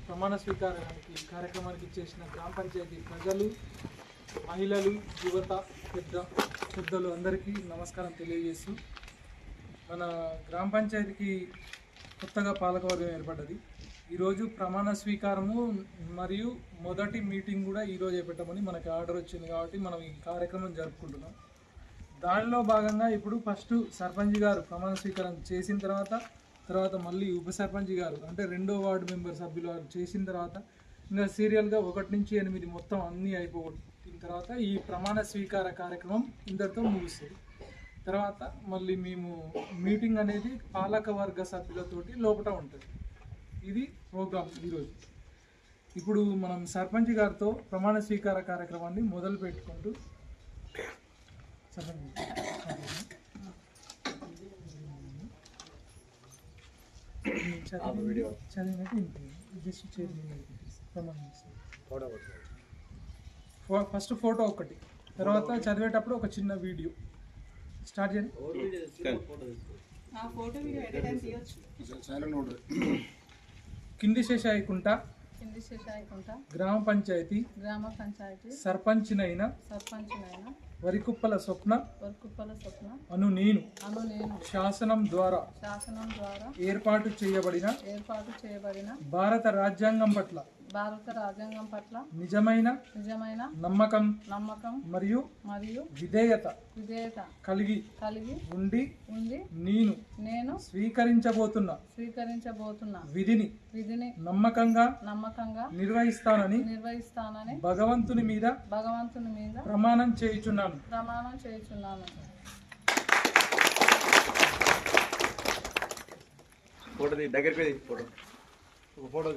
ప్రమాణ స్వీకారానికి కార్యక్రమానికి చేసిన గ్రామ పంచాయతీ ప్రజలు, మహిళలు, యువత, పెద్దలు అందరికీ నమస్కారం తెలియజేస్తూ, మన గ్రామ పంచాయతీకి కొత్తగా పాలకవర్గం ఏర్పడ్డది. ఈరోజు ప్రమాణ స్వీకారము మరియు మొదటి మీటింగ్ కూడా ఈరోజు పెట్టమని మనకి ఆర్డర్ వచ్చింది కాబట్టి మనం ఈ కార్యక్రమం జరుపుకుంటున్నాం. దానిలో భాగంగా ఇప్పుడు ఫస్ట్ సర్పంచ్ గారు ప్రమాణ స్వీకారం చేసిన తర్వాత మళ్ళీ ఉప సర్పంచ్ గారు అంటే 2వ వార్డు మెంబర్ సభ్యులు వారు చేసిన తర్వాత ఇంకా సీరియల్గా 1 నుంచి 8 మొత్తం అన్నీ అయిపోయిన తర్వాత ఈ ప్రమాణ స్వీకార కార్యక్రమం ఇంతటితో ముగుస్తుంది. తర్వాత మళ్ళీ మేము మీటింగ్ అనేది పాలకవర్గ సభ్యులతోటి లోపల ఉంటుంది. ఇది ప్రోగ్రామ్ ఈరోజు. ఇప్పుడు మనం సర్పంచ్ గారితో ప్రమాణ స్వీకార కార్యక్రమాన్ని మొదలు పెట్టుకుంటూ ఫస్ట్ ఫోటో ఒకటి, తర్వాత చదివేటప్పుడు ఒక చిన్న వీడియో స్టార్ట్ చేయండి. కింది శేషాయికుంట గ్రామ పంచాయతీ సర్పంచినైన వరికుప్పల స్వప్న అను నేను శాసనం ద్వారా ఏర్పాటు చేయబడిన భారత రాజ్యాంగం పట్ల నిజమైన నమ్మకం మరియు విధేయత కలిగి ఉండి నేను స్వీకరించబోతున్న విధిని నమ్మకంగా నిర్వహిస్తానని భగవంతుని మీద ప్రమాణం చేయుచున్నాను. ఫోటో దగ్గరికి ఫోటో